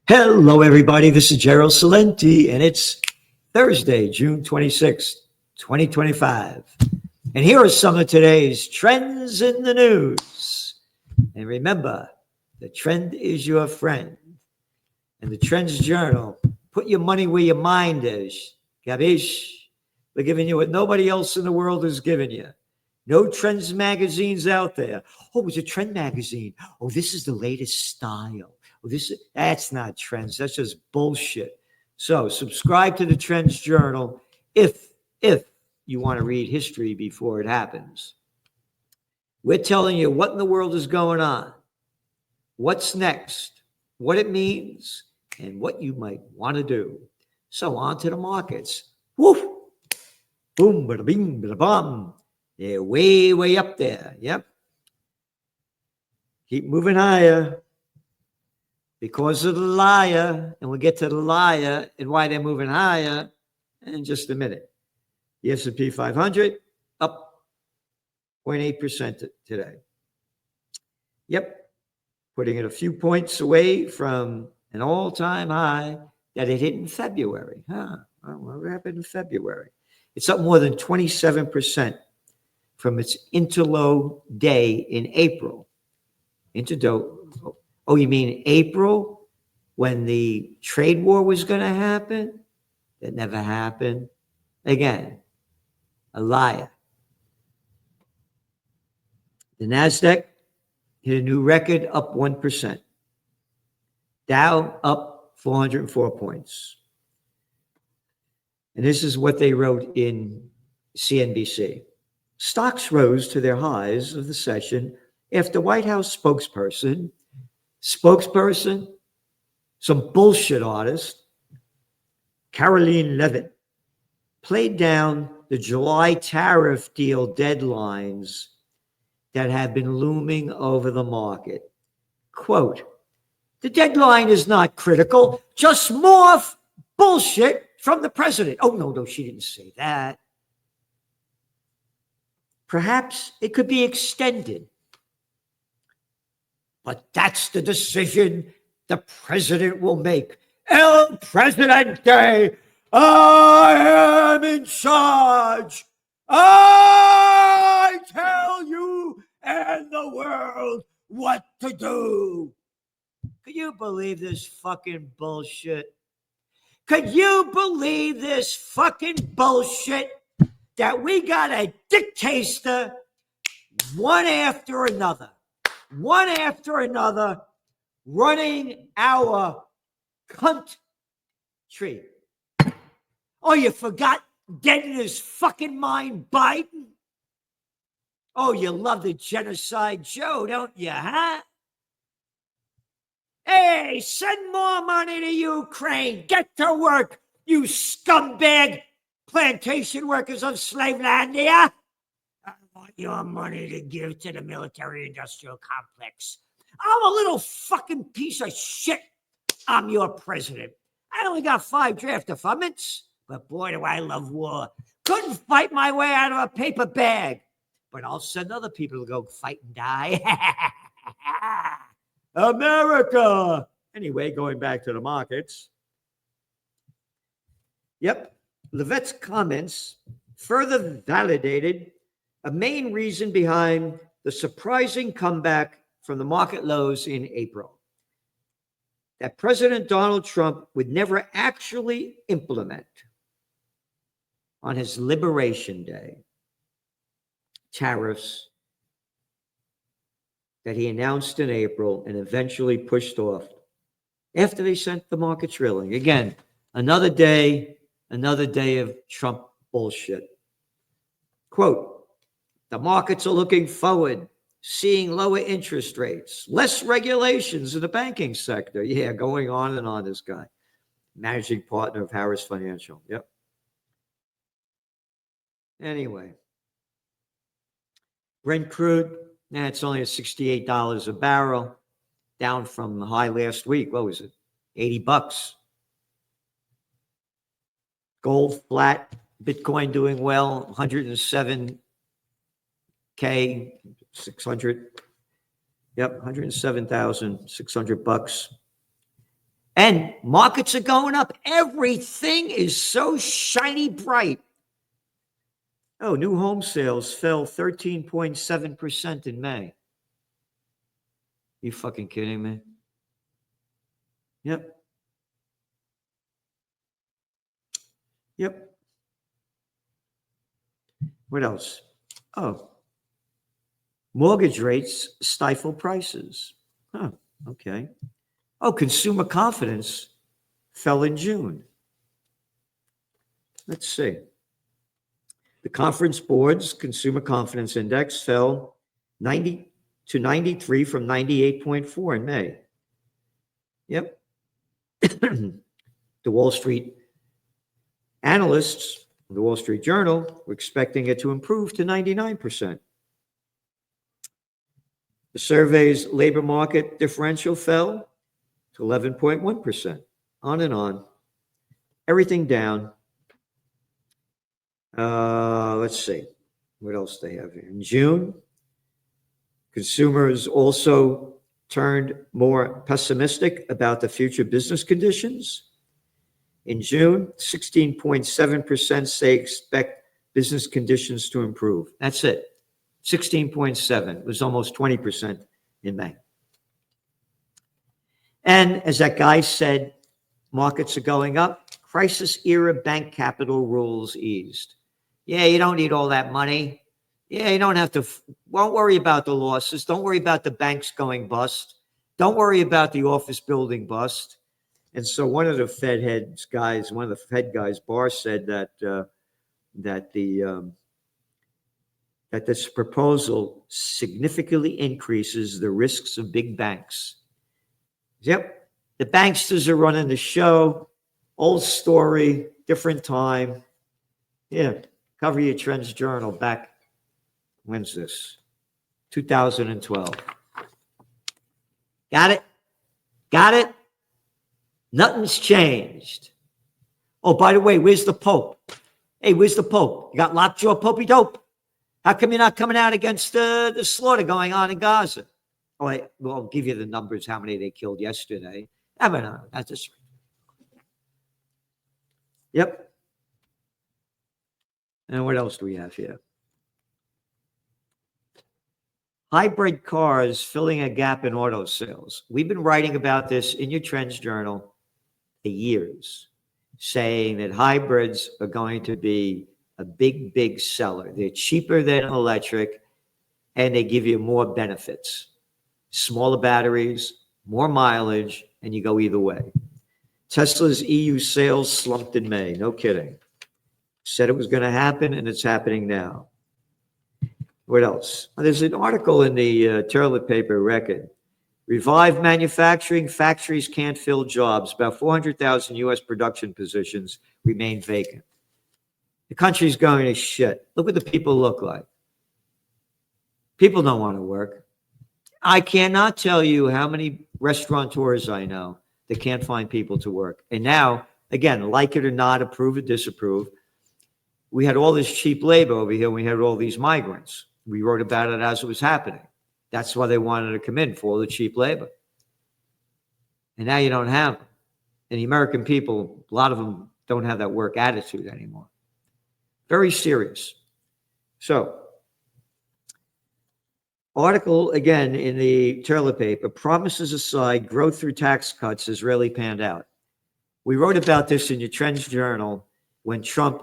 Hello, everybody. This is Gerald Salenti, and it's Thursday, June 26th, 2025. And here are some of today's trends in the news. And remember, the trend is your friend. And the Trends Journal, put your money where your mind is. Gabish? We're giving you what nobody else in the world is giving you. No Trends magazines out there. Oh, it's a Trend magazine. Oh, this is the latest style. Oh, that's not trends. That's just bullshit. So subscribe to the Trends Journal if you want to read history before it happens. We're telling you what in the world is going on, what's next, what it means, and what you might want to do. So on to the markets. Woof! Boom, bada bing, bada bum. They're way up there. Yep. Keep moving higher because of the liar. And we'll get to the liar and why they're moving higher in just a minute. The S&P 500 up 0.8% today. Yep. Putting it a few points away from an all-time high that it hit in February. What happened in February? It's up more than 27% from its interlow day in April. Oh, you mean April when the trade war was going to happen? That never happened. Again, a liar. The NASDAQ hit a new record, up 1%. Dow up 404 points. And this is what they wrote in CNBC. Stocks rose to their highs of the session after White House spokesperson, some bullshit artist, Caroline Levitt, played down the July tariff deal deadlines that have been looming over the market. Quote, the deadline is not critical, just more bullshit from the president. Oh, no, she didn't say that. Perhaps it could be extended. But that's the decision the president will make. El Presidente, I am in charge. I tell you and the world what to do. Could you believe this fucking bullshit? Could you believe this fucking bullshit that we got a dictator one after another running our country? Oh, you forgot dead in his fucking mind, Biden? Oh, you love the genocide Joe, don't you, huh? Hey, send more money to Ukraine. Get to work, you scumbag plantation workers of Slavelandia. I want your money to give to the military-industrial complex. I'm a little fucking piece of shit. I'm your president. I only got 5 draft deferments, but boy, do I love war. Couldn't fight my way out of a paper bag, but I'll send other people to go fight and die. America. Anyway, going back to the markets. Yep. Levitt's comments further validated a main reason behind the surprising comeback from the market lows in April, that President Donald Trump would never actually implement on his Liberation Day tariffs that he announced in April and eventually pushed off after they sent the markets reeling. Again, another day of Trump bullshit. Quote, the markets are looking forward, seeing lower interest rates, less regulations in the banking sector. Yeah, going on and on, this guy. Managing partner of Harris Financial. Yep. Anyway. Brent crude, it's only at $68 a barrel, down from the high last week. What was it? $80. Gold flat, Bitcoin doing well, 107K, 600. Yep, $107,600. And markets are going up. Everything is so shiny bright. Oh, new home sales fell 13.7% in May. You fucking kidding me? Yep. Yep. What else? Oh, mortgage rates stifle prices. Huh. Okay. Oh, consumer confidence fell in June. Let's see. The Conference Board's Consumer Confidence Index fell 90 to 93 from 98.4 in May. Yep. The Wall Street analysts, the Wall Street Journal, were expecting it to improve to 99%. The survey's labor market differential fell to 11.1%. On and on. Everything down. Let's see. What else they have here? In June, consumers also turned more pessimistic about the future business conditions. In June, 16.7% say expect business conditions to improve. That's it. 16.7. It was almost 20% in May. And as that guy said, markets are going up. Crisis era bank capital rules eased. Yeah, you don't need all that money. Yeah, you don't have to, won't worry about the losses. Don't worry about the banks going bust. Don't worry about the office building bust. And so one of the Fed heads guys, one of the Fed guys, Barr, said that that this proposal significantly increases the risks of big banks. Yep, the banksters are running the show. Old story, different time. Yeah, cover your Trends Journal back. When's this? 2012. Got it? Got it? Nothing's changed. Oh, by the way, where's the Pope? Hey, where's the Pope? You got lockjaw Popey dope? How come you're not coming out against the slaughter going on in Gaza? Oh, I'll give you the numbers, how many they killed yesterday. I mean, that's just... Yep. And what else do we have here? Hybrid cars filling a gap in auto sales. We've been writing about this in your Trends Journal for years, saying that hybrids are going to be a big, big seller. They're cheaper than electric, and they give you more benefits. Smaller batteries, more mileage, and you go either way. Tesla's EU sales slumped in May. No kidding. Said it was going to happen, and it's happening now. What else? There's an article in the toilet paper Record. Revive manufacturing. Factories can't fill jobs. About 400,000 U.S. production positions remain vacant. The country's going to shit. Look what the people look like. People don't want to work. I cannot tell you how many restaurateurs I know that can't find people to work. And now, again, like it or not, approve or disapprove, we had all this cheap labor over here. We had all these migrants. We wrote about it as it was happening. That's why they wanted to come in, for all the cheap labor. And now you don't have them. And the American people, a lot of them don't have that work attitude anymore. Very serious. So, article again in the toilet paper, promises aside, growth through tax cuts has really panned out. We wrote about this in your Trends Journal when Trump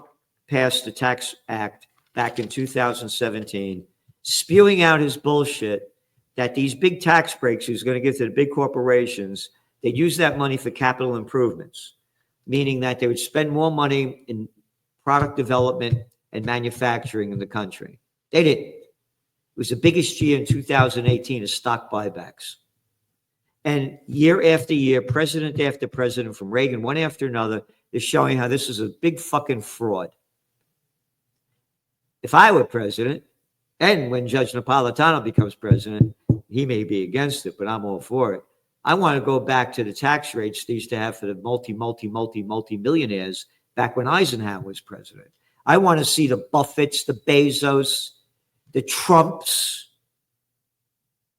passed the Tax Act back in 2017, spewing out his bullshit that these big tax breaks he was going to give to the big corporations, they'd use that money for capital improvements, meaning that they would spend more money in product development and manufacturing in the country. They didn't. It was the biggest year in 2018 of stock buybacks. And year after year, president after president, from Reagan, one after another, is showing how this is a big fucking fraud. If I were president, and when Judge Napolitano becomes president, he may be against it, but I'm all for it. I want to go back to the tax rates they used to have for the multi-millionaires back when Eisenhower was president. I want to see the Buffetts, the Bezos, the Trumps,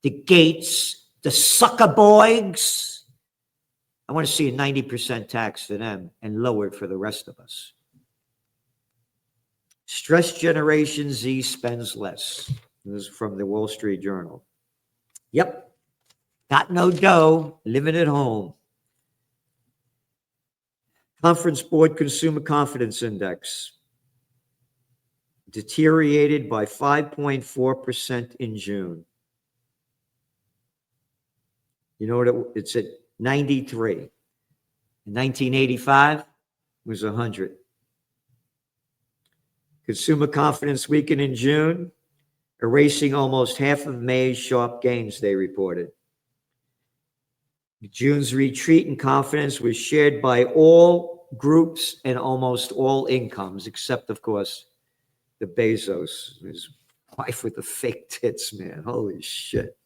the Gates, the Zuckerbergs, I want to see a 90% tax for them and lower it for the rest of us. Stress Generation Z spends less. This is from the Wall Street Journal. Yep. Got no dough, living at home. Conference Board Consumer Confidence Index deteriorated by 5.4% in June. You know what? It's at 93. In 1985, it was 100. Consumer confidence weakened in June, erasing almost half of May's sharp gains, they reported. June's retreat in confidence was shared by all groups and almost all incomes, except, of course, the Bezos, his wife with the fake tits, man. Holy shit.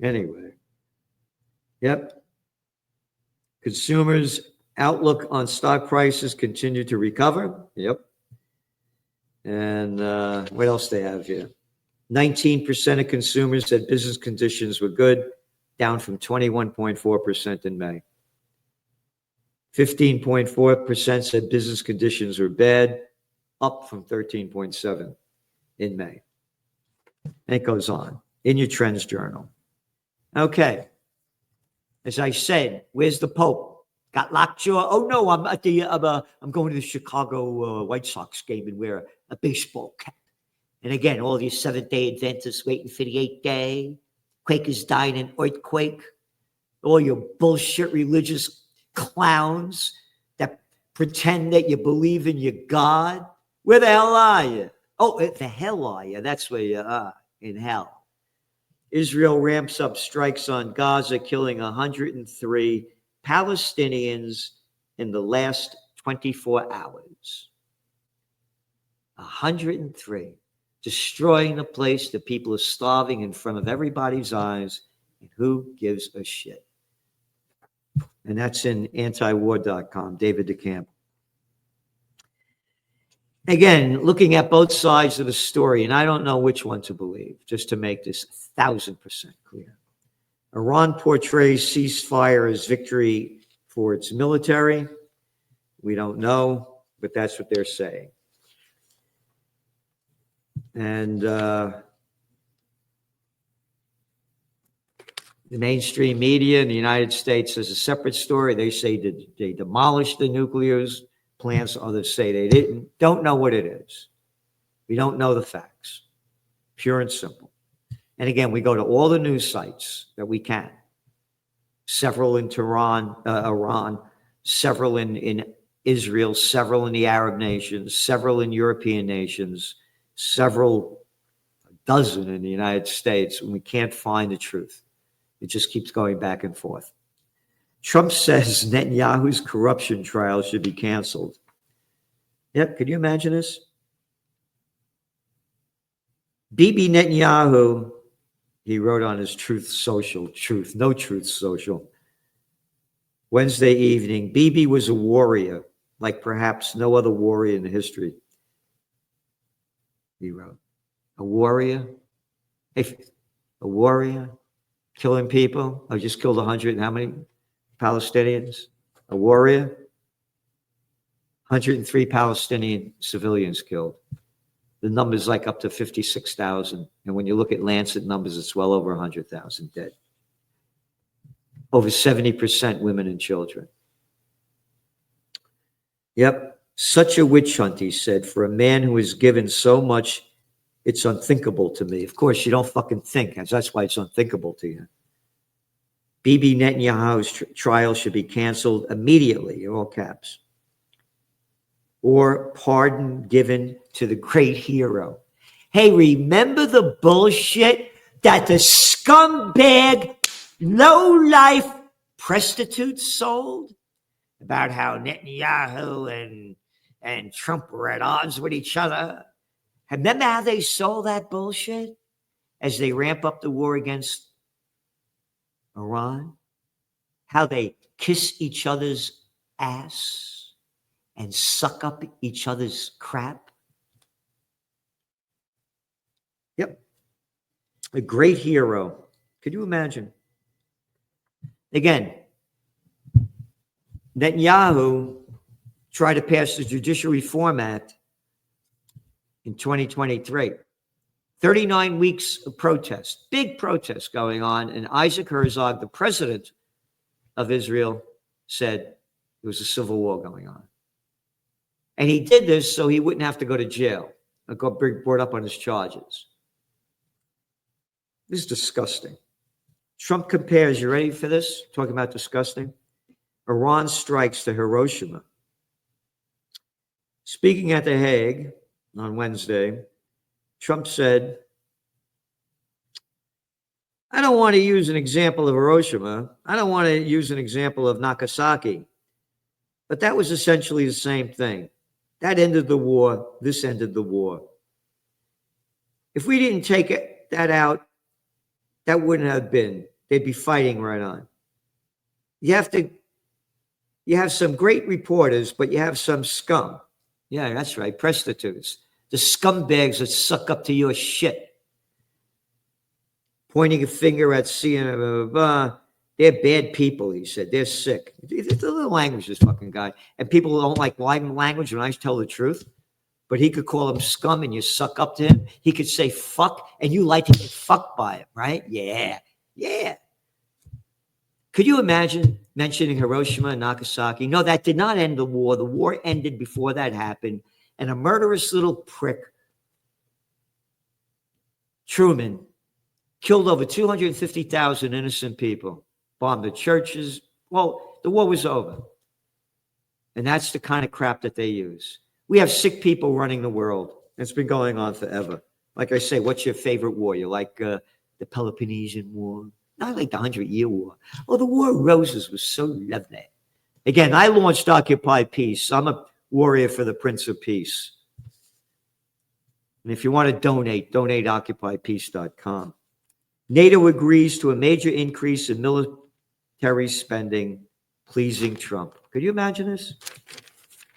Anyway. Yep. Consumers' outlook on stock prices continue to recover. Yep. And what else they have here? 19% of consumers said business conditions were good, down from 21.4% in May. 15.4% said business conditions were bad, up from 13.7% in May. And it goes on in your Trends Journal. Okay. As I said, where's the Pope? Got lockjaw? Oh no, I'm going to the Chicago White Sox game and wear a baseball cap. And again, all these Seventh-day Adventists waiting for the 8th day. Quakers dying in earthquake. All your bullshit religious clowns that pretend that you believe in your God. Where the hell are you? Oh, the hell are you? That's where you are, in hell. Israel ramps up strikes on Gaza, killing 103 Palestinians in the last 24 hours. 103. Destroying the place. The people are starving in front of everybody's eyes. And who gives a shit? And that's in antiwar.com, David DeCamp. Again, looking at both sides of the story, and I don't know which one to believe, just to make this 1,000% clear. Iran portrays ceasefire as victory for its military. We don't know, but that's what they're saying. And the mainstream media in the United States is a separate story. They say that they demolished the nuclear plants. Others say they didn't. Don't know what it is. We don't know the facts. Pure and simple. And again, we go to all the news sites that we can. Several in Tehran, Iran, several in Israel, several in the Arab nations, several in European nations, several dozen in the United States, and we can't find the truth. It just keeps going back and forth. Trump says Netanyahu's corruption trial should be canceled. Yep, could you imagine this? Bibi Netanyahu, he wrote on his Truth Social, No Truth Social, Wednesday evening, Bibi was a warrior, like perhaps no other warrior in history. He wrote, a warrior? Hey, a warrior? Killing people? I just killed 100 and how many Palestinians? A warrior? 103 Palestinian civilians killed. The number's like up to 56,000. And when you look at Lancet numbers, it's well over 100,000 dead. Over 70% women and children. Yep. Such a witch hunt, he said, for a man who has given so much, it's unthinkable to me. Of course, you don't fucking think. That's why it's unthinkable to you. Bibi Netanyahu's trial should be canceled immediately, in all caps. Or pardon given to the great hero. Hey, remember the bullshit that the scumbag, low-life prostitutes sold? About how Netanyahu and Trump were at odds with each other? Remember how they sold that bullshit as they ramp up the war against Iran? How they kiss each other's ass and suck up each other's crap? Yep. A great hero. Could you imagine? Again, Netanyahu tried to pass the Judicial Reform Act in 2023. 39 weeks of protest, big protests going on, and Isaac Herzog, the president of Israel, said there was a civil war going on. And he did this so he wouldn't have to go to jail or go brought up on his charges. This is disgusting. Trump compares, you ready for this? Talking about disgusting. Iran strikes to Hiroshima. Speaking at The Hague on Wednesday, Trump said, I don't want to use an example of Hiroshima. I don't want to use an example of Nagasaki. But that was essentially the same thing. That ended the war. This ended the war. If we didn't take that out, that wouldn't have been. They'd be fighting right on. You have some great reporters, but you have some scum. Yeah, that's right. Prostitutes. The scumbags that suck up to your shit. Pointing a finger at CNN, they're bad people, he said. They're sick. It's a little language, this fucking guy. And people don't like language when I tell the truth. But he could call them scum and you suck up to him. He could say fuck and you like to get fucked by him, right? Yeah. Yeah. Could you imagine mentioning Hiroshima and Nagasaki? No, that did not end the war. The war ended before that happened. And a murderous little prick, Truman, killed over 250,000 innocent people, bombed the churches. Well, the war was over. And that's the kind of crap that they use. We have sick people running the world. It's been going on forever. Like I say, what's your favorite war? You like the Peloponnesian War? No, I like the 100-Year War. Oh, the War of Roses was so lovely. Again, I launched Occupy Peace. I'm a warrior for the Prince of Peace. And if you want to donate occupypeace.com. NATO agrees to a major increase in military spending, pleasing Trump. Could you imagine this?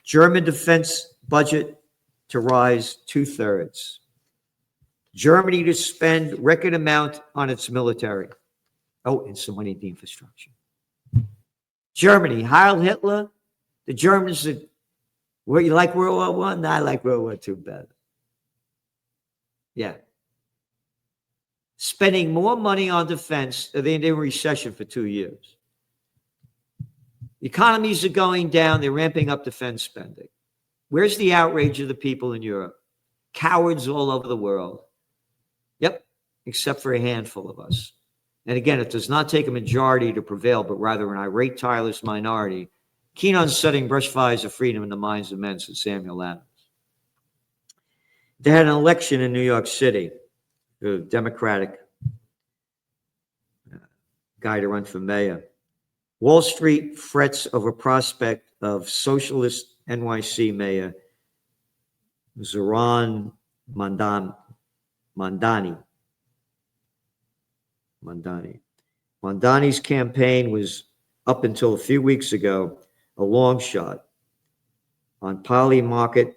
German defense budget to rise 2/3. Germany to spend record amount on its military. Oh, and some money in the infrastructure. Germany, Heil Hitler. The Germans, you like World War I? No, I like World War II better. Yeah. Spending more money on defense than they're in recession for 2 years. Economies are going down. They're ramping up defense spending. Where's the outrage of the people in Europe? Cowards all over the world. Yep, except for a handful of us. And again, it does not take a majority to prevail, but rather an irate, tireless minority, keen on setting brush fires of freedom in the minds of men, said Samuel Adams. They had an election in New York City, a Democratic guy to run for mayor. Wall Street frets over prospect of socialist NYC mayor Zohran Mamdani. Mamdani's campaign was, up until a few weeks ago, a long shot on Polymarket,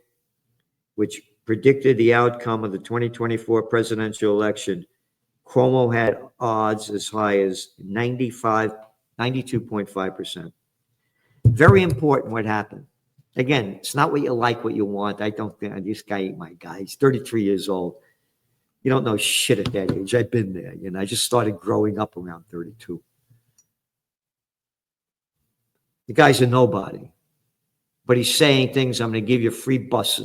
which predicted the outcome of the 2024 presidential election. Cuomo had odds as high as 92.5%. Very important what happened. Again, it's not what you like, what you want. I don't think this guy ain't my guy. He's 33 years old. You don't know shit at that age. I've been there. I just started growing up around 32. The guy's a nobody. But he's saying things, I'm going to give you free bus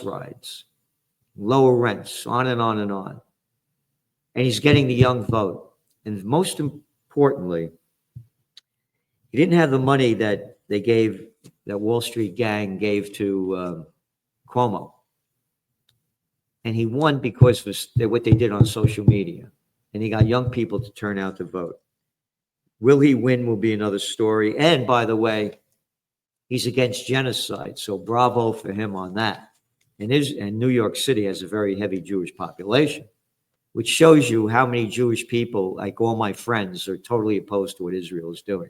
rides, lower rents, on and on and on. And he's getting the young vote. And most importantly, he didn't have the money that that Wall Street gang gave to Cuomo. And he won because of what they did on social media. And he got young people to turn out to vote. Will he win will be another story. And by the way, he's against genocide. So bravo for him on that. And New York City has a very heavy Jewish population, which shows you how many Jewish people, like all my friends, are totally opposed to what Israel is doing.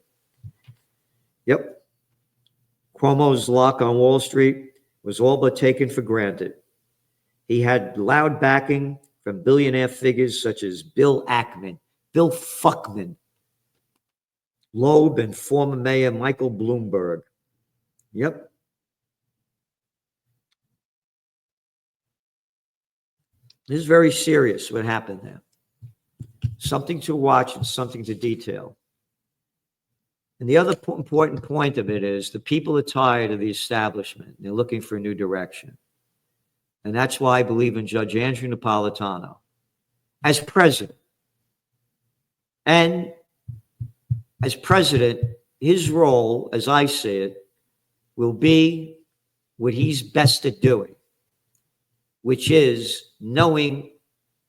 Yep. Cuomo's luck on Wall Street was all but taken for granted. He had loud backing from billionaire figures such as Bill Ackman, Bill Fuckman, Loeb and former Mayor Michael Bloomberg. Yep. This is very serious what happened there. Something to watch and something to detail. And the other important point of it is the people are tired of the establishment. They're looking for a new direction. And that's why I believe in Judge Andrew Napolitano as president. And as president, his role, as I see it, will be what he's best at doing, which is knowing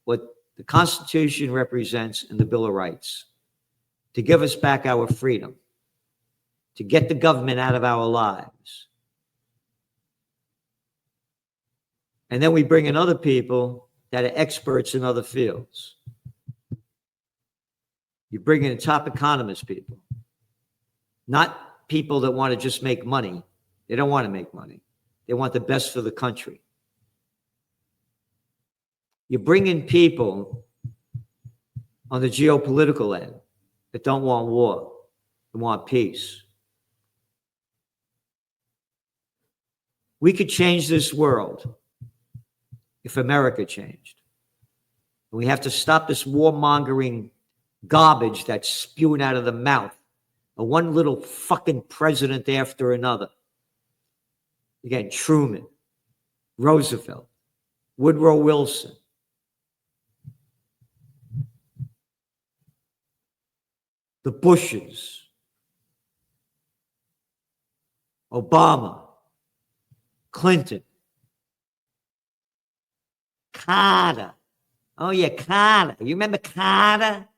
what the Constitution represents and the Bill of Rights, to give us back our freedom, to get the government out of our lives. And then we bring in other people that are experts in other fields. You bring in top economist people, not people that want to just make money. They don't want to make money. They want the best for the country. You bring in people on the geopolitical end that don't want war, they want peace. We could change this world if America changed. And we have to stop this warmongering garbage that's spewing out of the mouth of one little fucking president after another. Again, Truman, Roosevelt, Woodrow Wilson. The Bushes, Obama, Clinton, Carter. Oh, yeah, Carter. You remember Carter?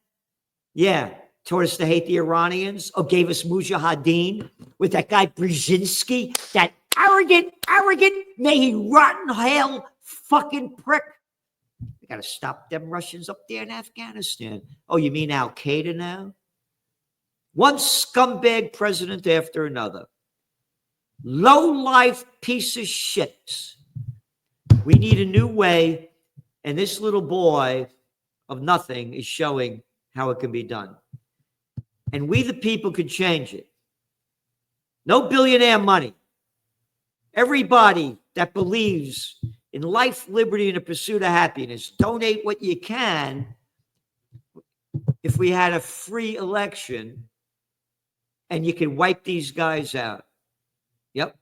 Yeah, taught us to hate the Iranians, or gave us Mujahideen with that guy Brzezinski, that arrogant, may he rot in hell fucking prick. We got to stop them Russians up there in Afghanistan. Oh, you mean Al Qaeda now? One scumbag president after another. Low-life piece of shit. We need a new way, and this little boy of nothing is showing how it can be done. And we, the people, could change it. No billionaire money. Everybody that believes in life, liberty, and the pursuit of happiness, donate what you can. If we had a free election, and you can wipe these guys out. Yep.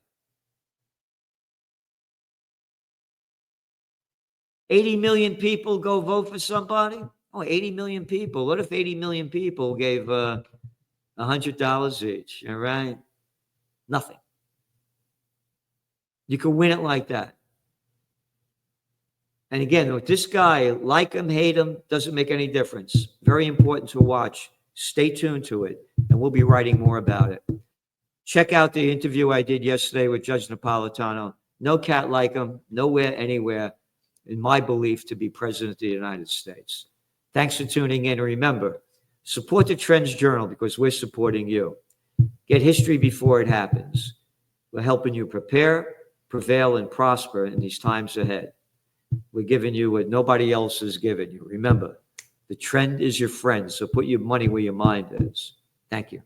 80 million people go vote for somebody? Oh, 80 million people. What if 80 million people gave $100 each? All right? Nothing. You can win it like that. And again, with this guy, like him, hate him, doesn't make any difference. Very important to watch. Stay tuned to it, and we'll be writing more about it. Check out the interview I did yesterday with Judge Napolitano. No cat like him, nowhere, anywhere, in my belief, to be president of the United States. Thanks for tuning in. And remember, support the Trends Journal because we're supporting you. Get history before it happens. We're helping you prepare, prevail, and prosper in these times ahead. We're giving you what nobody else is giving you. Remember, the trend is your friend, so put your money where your mind is. Thank you.